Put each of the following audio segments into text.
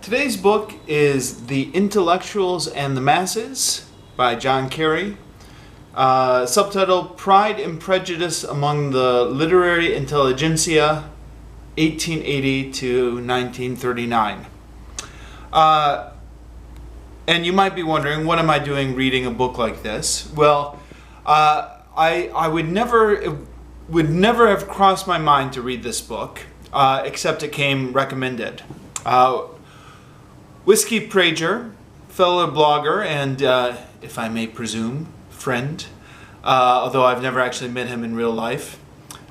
Today's book is The Intellectuals and the Masses by John Carey. Subtitled Pride and Prejudice Among the Literary Intelligentsia, 1880 to 1939. And you might be wondering, what am I doing reading a book like this? Well, I would never have crossed my mind to read this book, except it came recommended. Whiskey Prager, fellow blogger, and if I may presume, friend, although I've never actually met him in real life,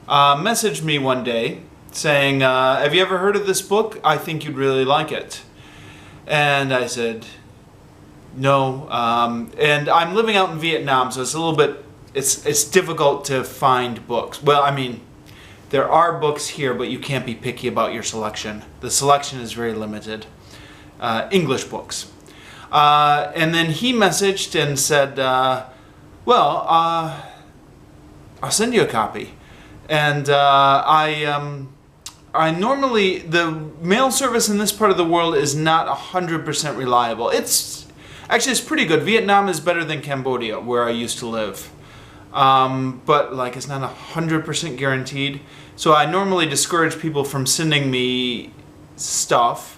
messaged me one day saying, have you ever heard of this book? I think you'd really like it. And I said, no. And I'm living out in Vietnam, so it's a little bit, it's difficult to find books. Well, I mean, there are books here, but you can't be picky about your selection. The selection is very limited. English books. And then he messaged and said, well, I'll send you a copy. And I normally, the mail service in this part of the world is not 100% reliable. It's pretty good. Vietnam is better than Cambodia, where I used to live. But like, it's not 100% guaranteed. So I normally discourage people from sending me stuff.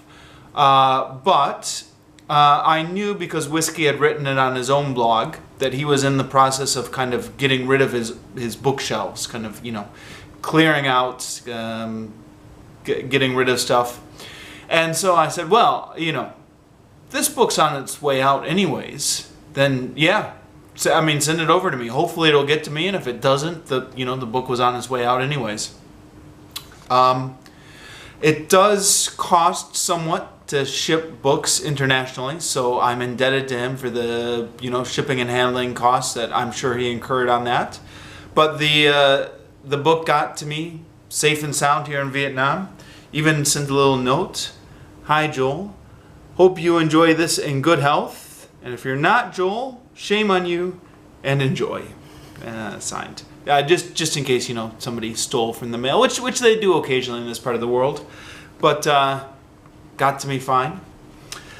But I knew, because Whiskey had written it on his own blog, that he was in the process of kind of getting rid of his bookshelves, kind of, you know, clearing out, getting rid of stuff. And so I said, well, you know, this book's on its way out anyways, then yeah, so, I mean, send it over to me. Hopefully it'll get to me, and if it doesn't, the book was on its way out anyways. It does cost somewhat to ship books internationally, so I'm indebted to him for the shipping and handling costs that I'm sure he incurred on that. But the book got to me safe and sound here in Vietnam. Even sent a little note. Hi, Joel. Hope you enjoy this in good health. And if you're not Joel, shame on you, and enjoy. Signed. Just in case somebody stole from the mail, which they do occasionally in this part of the world. But got to me fine.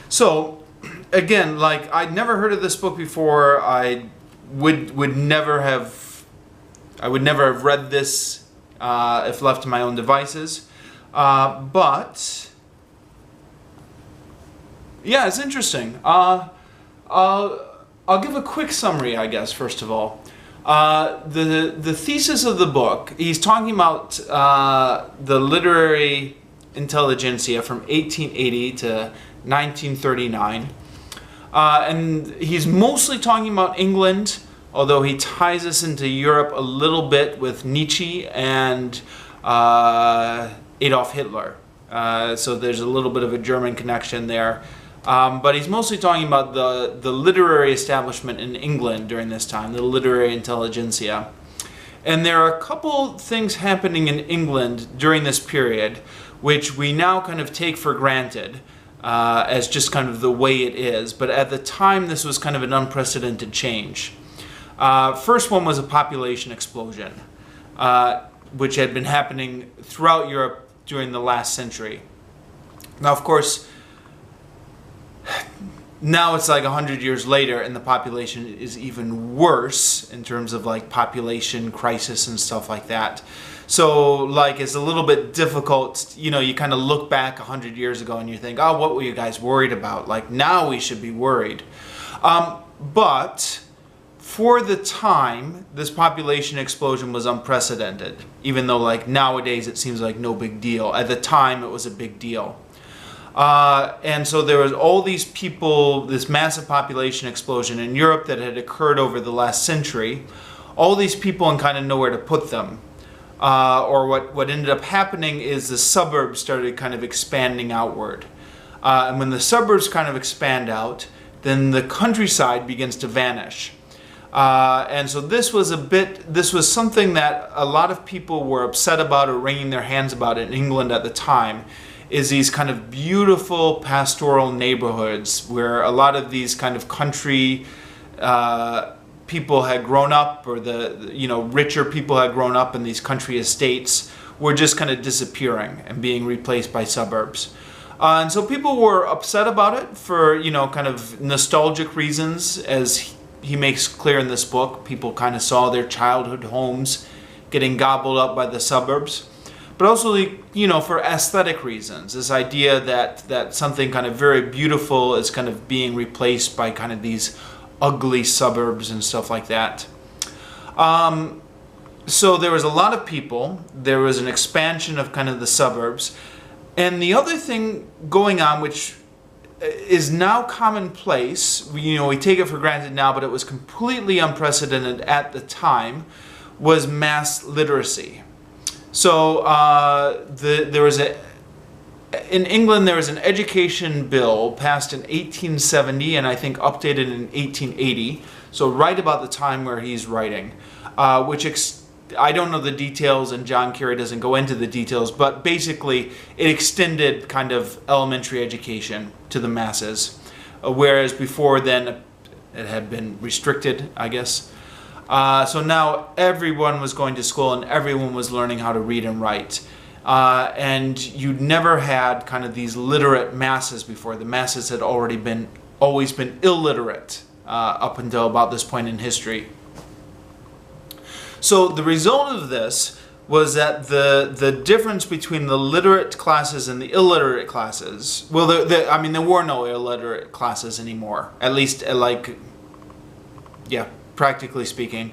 So again, like, I'd never heard of this book before. I would never have read this if left to my own devices. But yeah, it's interesting. I'll give a quick summary, I guess. First of all, the thesis of the book, he's talking about the literary intelligentsia from 1880 to 1939, and he's mostly talking about England, although he ties us into Europe a little bit with Nietzsche and Adolf Hitler, so there's a little bit of a German connection there, but he's mostly talking about the literary establishment in England during this time, the literary intelligentsia. And there are a couple things happening in England during this period which we now kind of take for granted as just kind of the way it is. But at the time, this was kind of an unprecedented change. First one was a population explosion, which had been happening throughout Europe during the last century. Now, of course, now it's like 100 years later, and the population is even worse in terms of like population crisis and stuff like that. So like, it's a little bit difficult, you kind of look back 100 years ago and you think, oh, what were you guys worried about? Like, now we should be worried. But for the time, this population explosion was unprecedented, even though like nowadays it seems like no big deal. At the time, it was a big deal. And so there was all these people, this massive population explosion in Europe that had occurred over the last century, all these people and kind of nowhere to put them. Or what ended up happening is the suburbs started kind of expanding outward. And when the suburbs kind of expand out, then the countryside begins to vanish. And so this was something that a lot of people were upset about or wringing their hands about in England at the time, is these kind of beautiful pastoral neighborhoods where a lot of these kind of country people had grown up, or the richer people had grown up in these country estates, were just kind of disappearing and being replaced by suburbs. And so people were upset about it for, kind of nostalgic reasons, as he makes clear in this book. People kind of saw their childhood homes getting gobbled up by the suburbs. But also, for aesthetic reasons, this idea that something kind of very beautiful is kind of being replaced by kind of these ugly suburbs and stuff like that. So there was a lot of people. There was an expansion of kind of the suburbs. And the other thing going on, which is now commonplace, we take it for granted now, but it was completely unprecedented at the time, was mass literacy. So in England there was an education bill passed in 1870 and I think updated in 1880. So right about the time where he's writing, I don't know the details, and John Carey doesn't go into the details, but basically it extended kind of elementary education to the masses, whereas before then it had been restricted, I guess. So now everyone was going to school and everyone was learning how to read and write. And you'd never had kind of these literate masses before. The masses had always been illiterate up until about this point in history. So the result of this was that the difference between the literate classes and the illiterate classes, well, there were no illiterate classes anymore, at least practically speaking.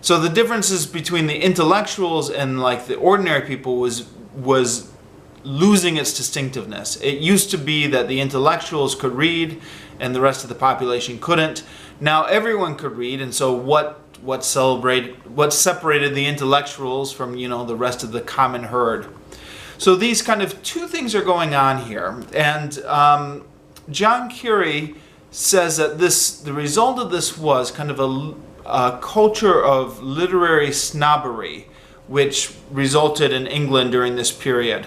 So the differences between the intellectuals and the ordinary people was losing its distinctiveness. It used to be that the intellectuals could read and the rest of the population couldn't. Now everyone could read, and so what separated the intellectuals from the rest of the common herd. So these kind of two things are going on here, and John Carey says that the result of this was kind of a culture of literary snobbery, which resulted in England during this period,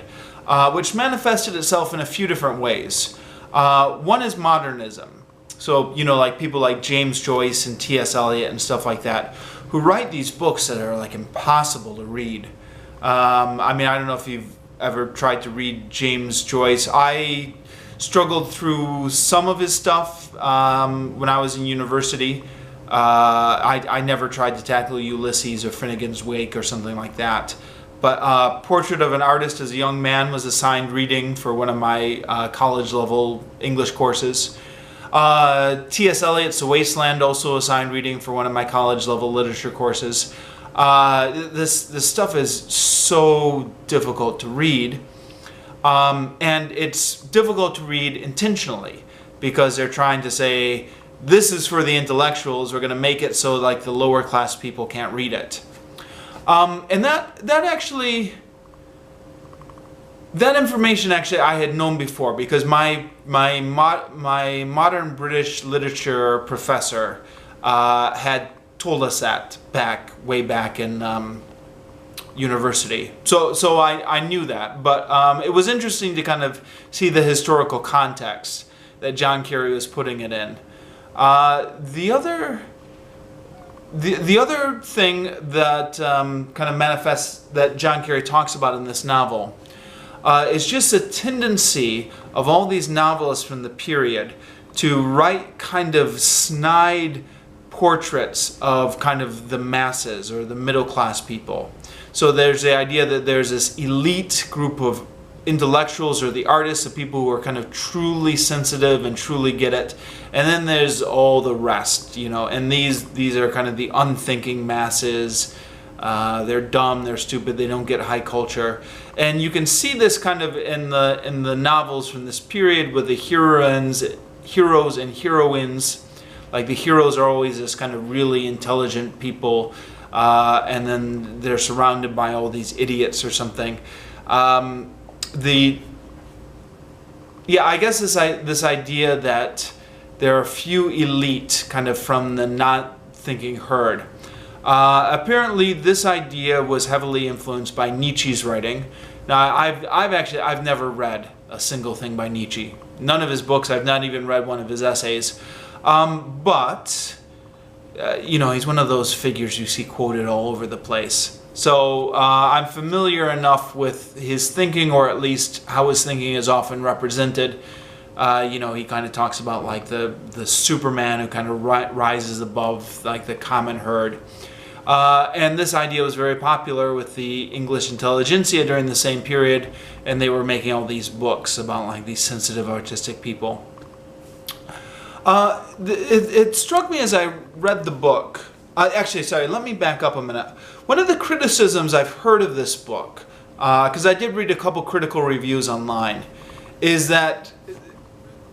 which manifested itself in a few different ways. One is modernism. So, people like James Joyce and T.S. Eliot and stuff like that, who write these books that are impossible to read. I don't know if you've ever tried to read James Joyce. I struggled through some of his stuff when I was in university. I never tried to tackle Ulysses or Finnegan's Wake or something like that. But Portrait of an Artist as a Young Man was assigned reading for one of my college-level English courses. T.S. Eliot's The Wasteland also assigned reading for one of my college-level literature courses. This stuff is so difficult to read. And it's difficult to read intentionally because they're trying to say, this is for the intellectuals, we're going to make it so the lower class people can't read it. And that information I had known before, because my modern British literature professor had told us that way back in university. So I knew that, but it was interesting to kind of see the historical context that John Carey was putting it in. The other thing that kind of manifests, that John Carey talks about in this novel, is just a tendency of all these novelists from the period to write kind of snide portraits of kind of the masses or the middle class people. So there's the idea that there's this elite group of intellectuals or the artists, the people who are kind of truly sensitive and truly get it, and then there's all the rest, and these are kind of the unthinking masses. They're dumb, they're stupid, they don't get high culture. And you can see this kind of in the novels from this period with the heroes and heroines. The heroes are always this kind of really intelligent people, and then they're surrounded by all these idiots or something. I guess this idea that there are few elite kind of from the not thinking herd. Apparently this idea was heavily influenced by Nietzsche's writing. Now I've never read a single thing by Nietzsche. None of his books. I've not even read one of his essays. But he's one of those figures you see quoted all over the place. So I'm familiar enough with his thinking, or at least how his thinking is often represented. You know, he kind of talks about like the Superman who kind of rises above like the common herd. And this idea was very popular with the English intelligentsia during the same period, and they were making all these books about like these sensitive artistic people. It struck me as I read the book. Actually, sorry, let me back up a minute. One of the criticisms I've heard of this book, because I did read a couple critical reviews online, is that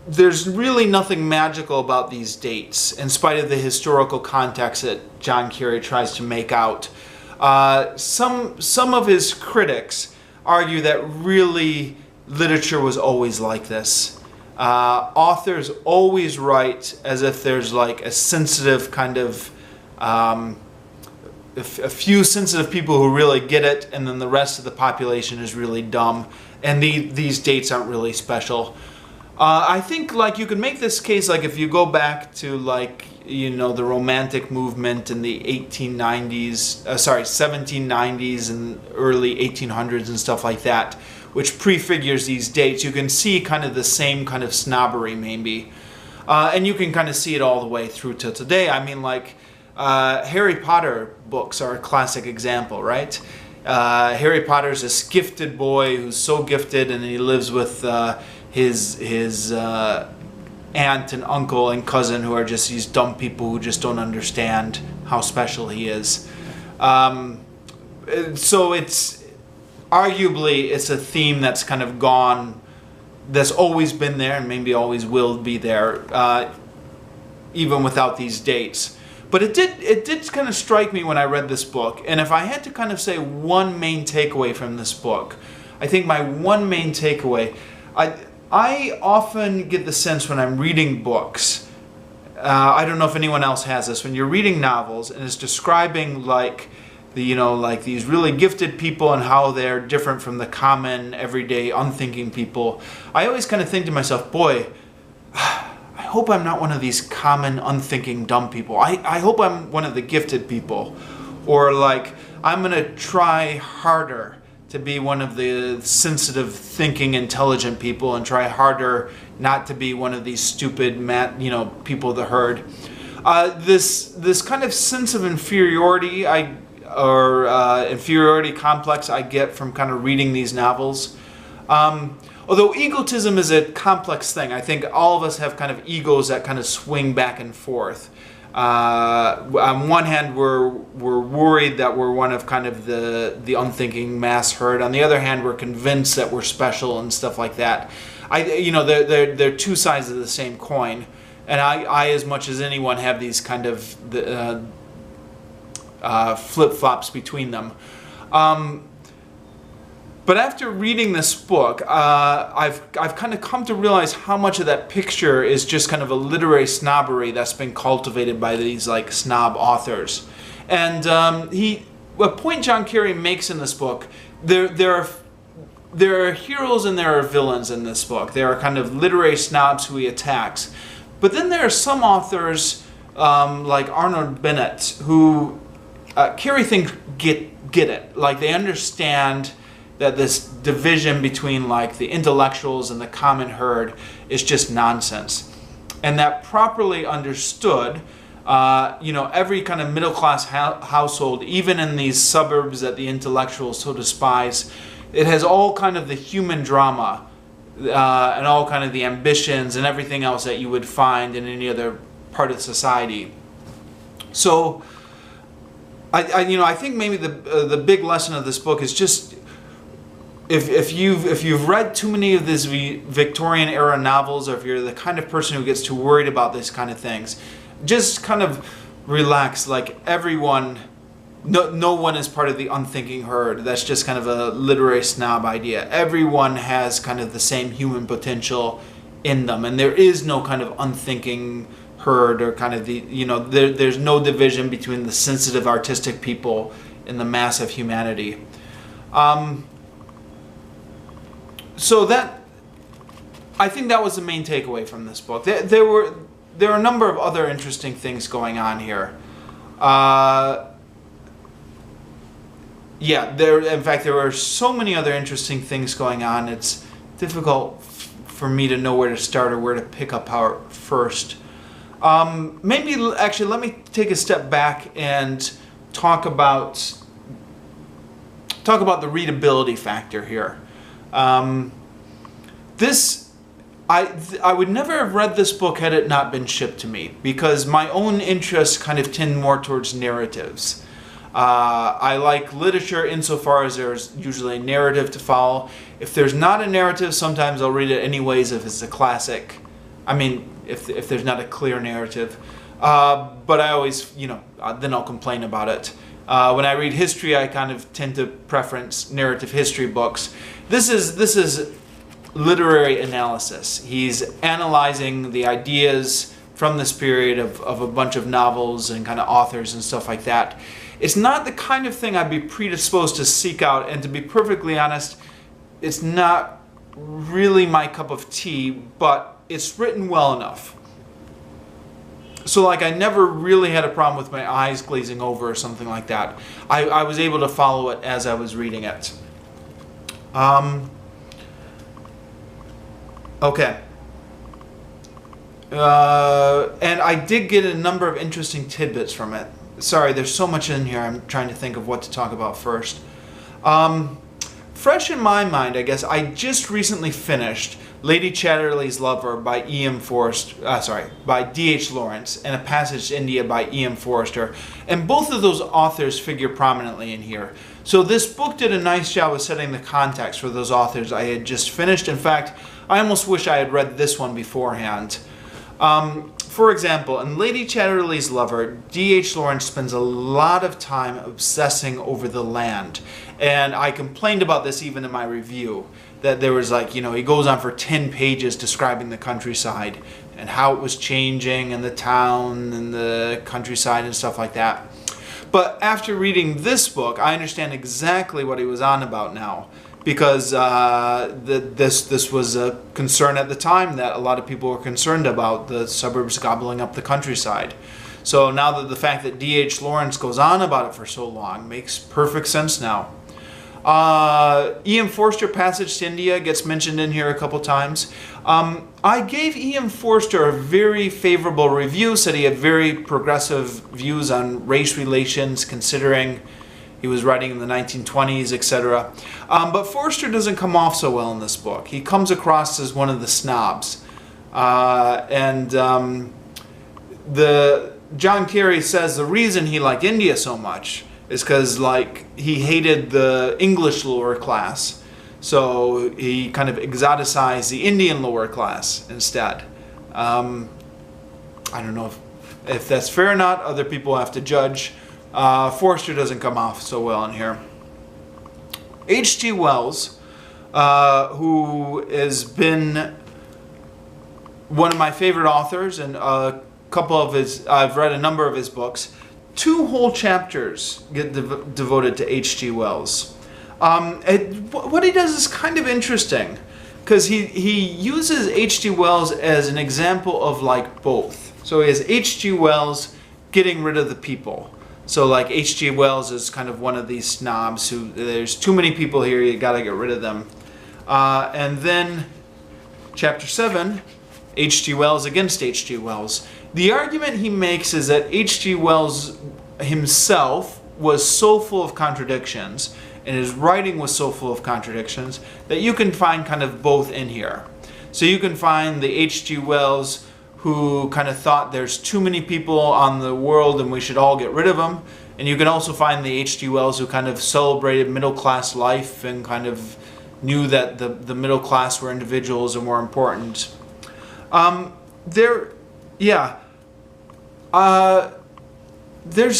there's really nothing magical about these dates, in spite of the historical context that John Carey tries to make out. Some of his critics argue that really literature was always like this. Authors always write as if there's like a sensitive kind of a few sensitive people who really get it, and then the rest of the population is really dumb, and these dates aren't really special. I think like you could make this case like if you go back to like, you know, the Romantic movement in the 1790s and early 1800s and stuff like that, which prefigures these dates. You can see kind of the same kind of snobbery maybe, and you can kind of see it all the way through to today. I mean, like Harry Potter books are a classic example, right? Harry Potter's this gifted boy who's so gifted, and he lives with his aunt and uncle and cousin who are just these dumb people who just don't understand how special he is. So it's arguably it's a theme that's kind of gone, that's always been there and maybe always will be there, even without these dates. But it did kind of strike me when I read this book, and if I had to kind of say one main takeaway from this book, I think my one main takeaway, I often get the sense when I'm reading books, I don't know if anyone else has this, when you're reading novels and it's describing like like these really gifted people and how they're different from the common, everyday, unthinking people, I always kind of think to myself, boy, I hope I'm not one of these common, unthinking, dumb people. I hope I'm one of the gifted people. Or like, I'm going to try harder to be one of the sensitive, thinking, intelligent people, and try harder not to be one of these stupid, people of the herd. This kind of sense of inferiority, inferiority complex I get from kind of reading these novels. Although egotism is a complex thing, I think all of us have kind of egos that kind of swing back and forth. On one hand, we're worried that we're one of kind of the unthinking mass herd. On the other hand, we're convinced that we're special and stuff like that. They're two sides of the same coin, and I as much as anyone have these kind of flip-flops between them. But after reading this book, I've kind of come to realize how much of that picture is just kind of a literary snobbery that's been cultivated by these like snob authors. And a point John Carey makes in this book, there are heroes and there are villains in this book. There are kind of literary snobs who he attacks. But then there are some authors like Arnold Bennett who Carey thinks get it. Like they understand that this division between like the intellectuals and the common herd is just nonsense. And that properly understood, every kind of middle-class household, even in these suburbs that the intellectuals so despise, it has all kind of the human drama and all kind of the ambitions and everything else that you would find in any other part of society. So I think maybe the big lesson of this book is just, if you've read too many of these Victorian era novels, or if you're the kind of person who gets too worried about these kind of things, just kind of relax. Like everyone, no one is part of the unthinking herd. That's just kind of a literary snob idea. Everyone has kind of the same human potential in them, and there is no kind of unthinking herd or kind of there's no division between the sensitive artistic people and the mass of humanity. So I think that was the main takeaway from this book. There are a number of other interesting things going on here. yeah, in fact, there were so many other interesting things going on. It's difficult for me to know where to start or where to pick up first. Actually, let me take a step back and talk about the readability factor here. I would never have read this book had it not been shipped to me, because my own interests kind of tend more towards narratives. I like literature insofar as there's usually a narrative to follow. If there's not a narrative, sometimes I'll read it anyways if it's a classic. I mean, if there's not a clear narrative. But I always, then I'll complain about it. When I read history, I kind of tend to preference narrative history books. This is literary analysis. He's analyzing the ideas from this period of a bunch of novels and kind of authors and stuff like that. It's not the kind of thing I'd be predisposed to seek out, and to be perfectly honest, it's not really my cup of tea, but it's written well enough. So like, I never really had a problem with my eyes glazing over or something like that. I was able to follow it as I was reading it. Okay. And I did get a number of interesting tidbits from it. Sorry, there's so much in here. I'm trying to think of what to talk about first. Fresh in my mind, I guess, I just recently finished Lady Chatterley's Lover by by D.H. Lawrence, and A Passage to India by E.M. Forster. And both of those authors figure prominently in here. So this book did a nice job of setting the context for those authors I had just finished. In fact, I almost wish I had read this one beforehand. For example, in Lady Chatterley's Lover, D.H. Lawrence spends a lot of time obsessing over the land. And I complained about this even in my review, that there was he goes on for 10 pages describing the countryside and how it was changing and the town and the countryside and stuff like that. But after reading this book, I understand exactly what he was on about now. Because this was a concern at the time, that a lot of people were concerned about the suburbs gobbling up the countryside. So now that the fact that D.H. Lawrence goes on about it for so long makes perfect sense now. E.M. Forster, Passage to India, gets mentioned in here a couple times. I gave E.M. Forster a very favorable review, said he had very progressive views on race relations, considering he was writing in the 1920s, etc. But Forster doesn't come off so well in this book. He comes across as one of the snobs. John Carey says the reason he liked India so much is because he hated the English lower class. So he kind of exoticized the Indian lower class instead. I don't know if that's fair or not. Other people have to judge. Forster doesn't come off so well in here. H.G. Wells, who has been one of my favorite authors, and I've read a number of his books. 2 whole chapters get devoted to H.G. Wells. What he does is kind of interesting, because he uses H.G. Wells as an example of both. So he has H.G. Wells getting rid of the people. So H.G. Wells is kind of one of these snobs who, there's too many people here, you gotta get rid of them. And then chapter 7, H.G. Wells against H.G. Wells. The argument he makes is that H.G. Wells himself was so full of contradictions, and his writing was so full of contradictions, that you can find kind of both in here. So you can find the H.G. Wells who kind of thought there's too many people on the world and we should all get rid of them. And you can also find the H.G. Wells who kind of celebrated middle-class life and kind of knew that the middle class were individuals and were important. There's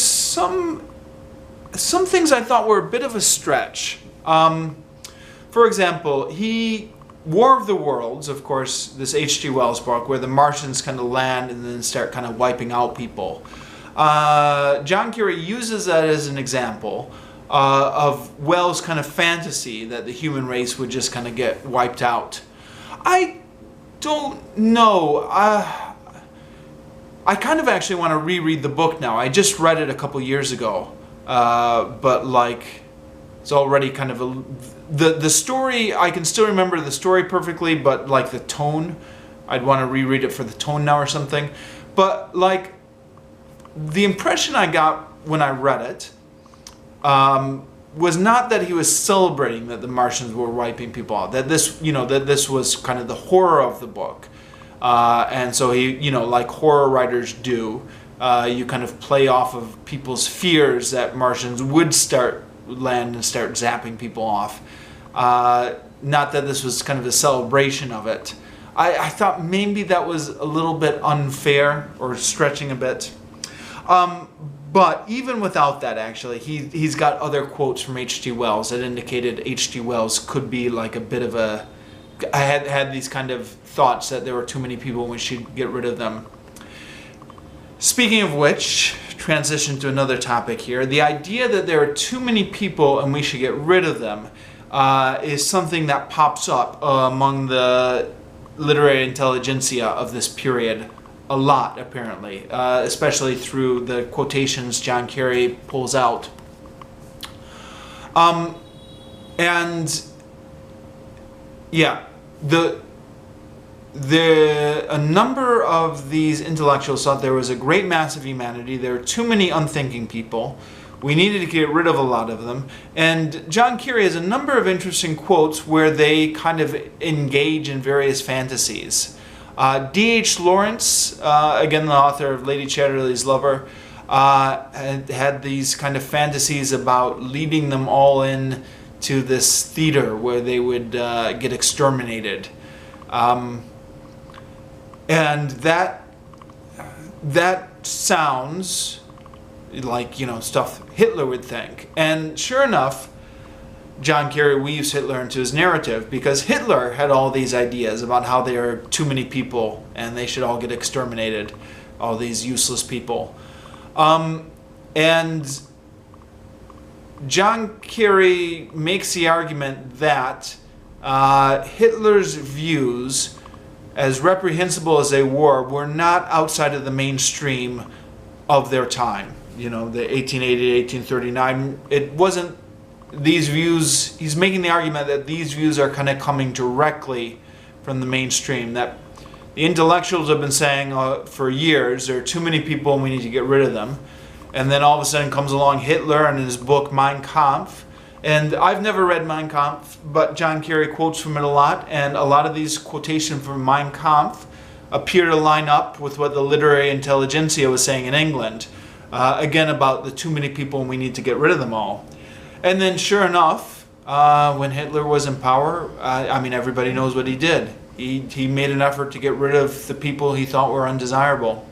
some things I thought were a bit of a stretch. For example, War of the Worlds, of course, this H.G. Wells book, where the Martians kind of land and then start kind of wiping out people. John Carey uses that as an example of Wells' kind of fantasy that the human race would just kind of get wiped out. I don't know. I kind of actually want to reread the book now. I just read it a couple years ago, but It's already kind of the story. I can still remember the story perfectly, but like the tone, I'd want to reread it for the tone now or something. But like the impression I got when I read it was not that he was celebrating that the Martians were wiping people out. That this, that this was kind of the horror of the book, and so he, like horror writers do, you kind of play off of people's fears that Martians would land and start zapping people off. Not that this was kind of a celebration of it. I thought maybe that was a little bit unfair or stretching a bit. But even without that, actually, he's got other quotes from H.G. Wells that indicated H.G. Wells could be like a bit of a... I had these kind of thoughts that there were too many people and we should get rid of them. Speaking of which, transition to another topic here. The idea that there are too many people and we should get rid of them is something that pops up among the literary intelligentsia of this period a lot, apparently, especially through the quotations John Carey pulls out. And yeah, a number of these intellectuals thought there was a great mass of humanity. There were too many unthinking people. We needed to get rid of a lot of them. And John Carey has a number of interesting quotes where they kind of engage in various fantasies. D.H. Lawrence, again the author of Lady Chatterley's Lover, had these kind of fantasies about leading them all in to this theater where they would get exterminated. And that sounds like, stuff Hitler would think. And sure enough, John Carey weaves Hitler into his narrative because Hitler had all these ideas about how there are too many people and they should all get exterminated, all these useless people. And John Carey makes the argument that Hitler's views, as reprehensible as they were not outside of the mainstream of their time. The 1880 to 1839, it wasn't these views. He's making the argument that these views are kind of coming directly from the mainstream, that the intellectuals have been saying for years there are too many people and we need to get rid of them. And then all of a sudden comes along Hitler and his book Mein Kampf. And I've never read Mein Kampf, but John Carey quotes from it a lot, and a lot of these quotations from Mein Kampf appear to line up with what the literary intelligentsia was saying in England, again about the too many people and we need to get rid of them all. And then sure enough, when Hitler was in power, everybody knows what he did. He made an effort to get rid of the people he thought were undesirable.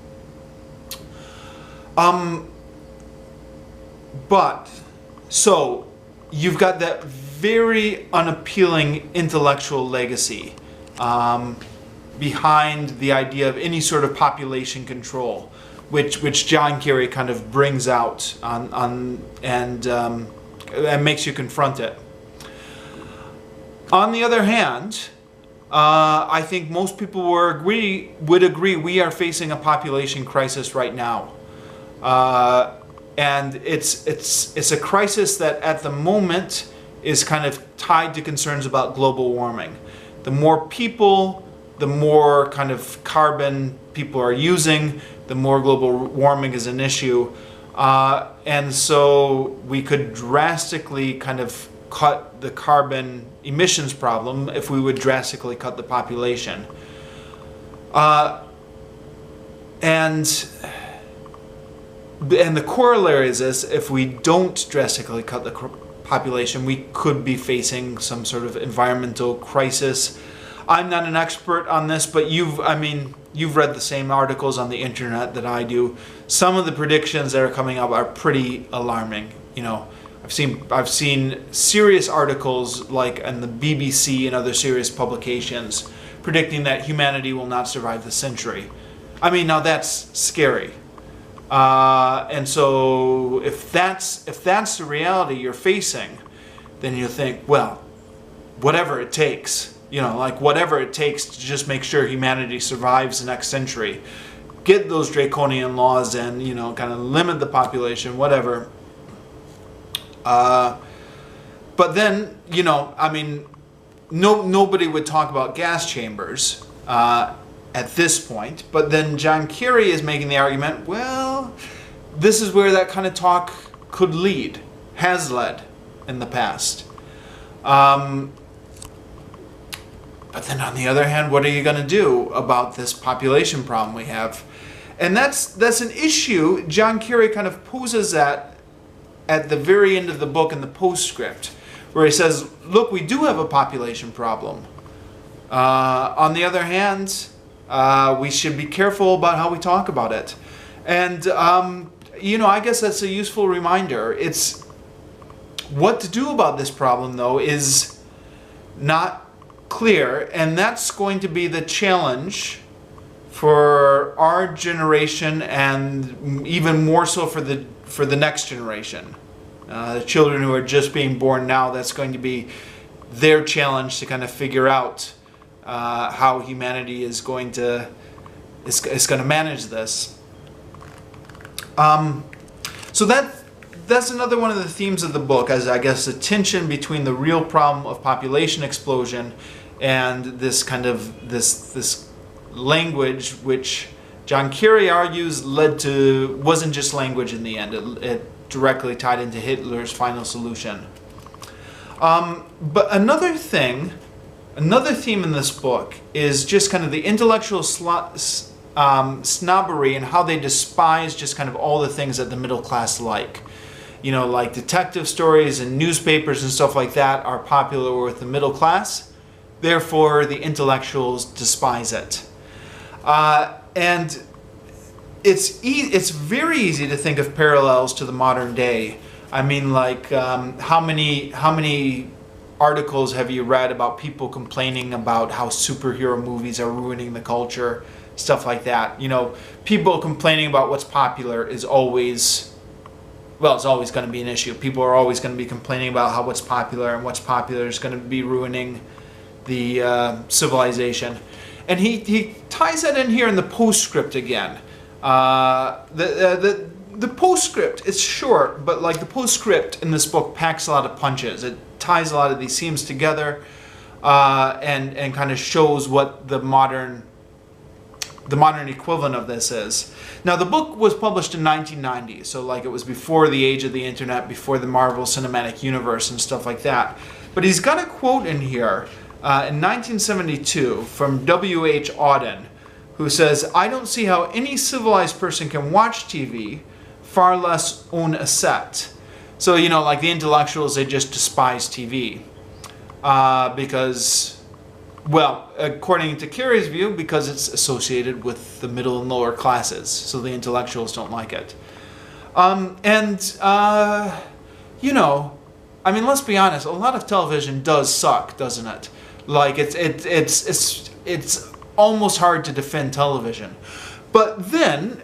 So you've got that very unappealing intellectual legacy behind the idea of any sort of population control, which John Carey kind of brings out and makes you confront it. On the other hand, I think most people would agree we are facing a population crisis right now. And it's a crisis that at the moment is kind of tied to concerns about global warming. The more people, the more kind of carbon people are using, the more global warming is an issue. And so we could drastically kind of cut the carbon emissions problem if we would drastically cut the population. And the corollary is this: if we don't drastically cut the population, we could be facing some sort of environmental crisis. I'm not an expert on this, but you've read the same articles on the internet that I do. Some of the predictions that are coming up are pretty alarming. I've seen serious articles like in the BBC and other serious publications predicting that humanity will not survive the century. Now that's scary. And so if that's the reality you're facing, then you think, well, whatever it takes, whatever it takes to just make sure humanity survives the next century. Get those draconian laws and, kind of limit the population, whatever. But then, you know, I mean, nobody would talk about gas chambers at this point. But then John Carey is making the argument, well, this is where that kind of talk could lead, has led in the past. But then on the other hand, what are you going to do about this population problem we have? And that's an issue. John Carey kind of poses that at the very end of the book in the postscript, where he says, look, we do have a population problem. On the other hand, we should be careful about how we talk about it. And, you know, I guess that's a useful reminder. It's what to do about this problem, though, is not clear, and that's going to be the challenge for our generation, and even more so for the next generation. The children who are just being born now, that's going to be their challenge to kind of figure out how humanity is going to manage this. So that's another one of the themes of the book, as I guess the tension between the real problem of population explosion and this kind of this language, which John Carey argues wasn't just language in the end. It directly tied into Hitler's final solution. But another theme in this book is just kind of the intellectual snobbery and how they despise just kind of all the things that the middle class like. You know, like detective stories and newspapers and stuff like that are popular with the middle class. Therefore, the intellectuals despise it. And it's very easy to think of parallels to the modern day. I mean, like, how many articles have you read about people complaining about how superhero movies are ruining the culture, stuff like that? You know, people complaining about what's popular is always, well, it's always going to be an issue. People are always going to be complaining about how what's popular, and what's popular is going to be ruining the civilization. And he ties that in here in the postscript again. The postscript is short, but like the postscript in this book packs a lot of punches. It ties a lot of these themes together and kind of shows what the modern equivalent of this is. Now, the book was published in 1990, so like it was before the age of the internet, before the Marvel Cinematic Universe and stuff like that. But he's got a quote in here in 1972 from W.H. Auden, who says, "I don't see how any civilized person can watch TV, far less own a set." So, you know, like the intellectuals, they just despise TV because, well, according to Carey's view, because it's associated with the middle and lower classes, so the intellectuals don't like it. You know, I mean, let's be honest, a lot of television does suck, doesn't it? Like, it's almost hard to defend television. But then,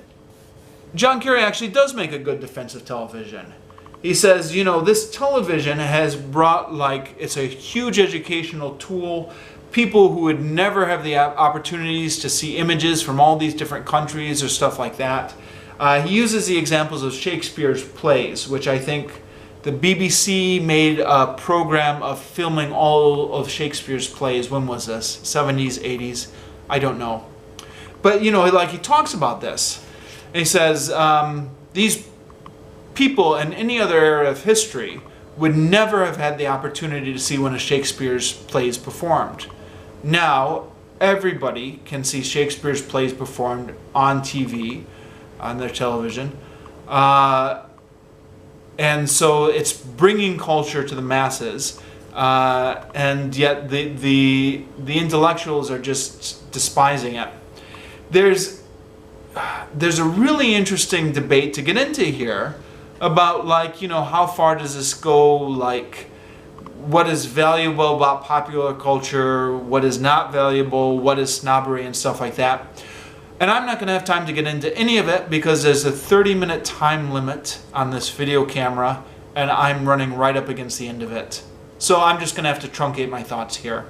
John Carey actually does make a good defense of television. He says, you know, this television has brought, like, it's a huge educational tool. People who would never have the opportunities to see images from all these different countries or stuff like that. He uses the examples of Shakespeare's plays, which I think the BBC made a program of filming all of Shakespeare's plays. When was this? 70s, 80s? I don't know. But, you know, like, he talks about this. And he says, these people in any other era of history would never have had the opportunity to see one of Shakespeare's plays performed. Now, everybody can see Shakespeare's plays performed on TV, on their television. And so it's bringing culture to the masses. And yet the intellectuals are just despising it. There's a really interesting debate to get into here about, like, you know, how far does this go, like, what is valuable about popular culture, what is not valuable, what is snobbery and stuff like that. And I'm not going to have time to get into any of it because there's a 30-minute time limit on this video camera and I'm running right up against the end of it. So I'm just going to have to truncate my thoughts here.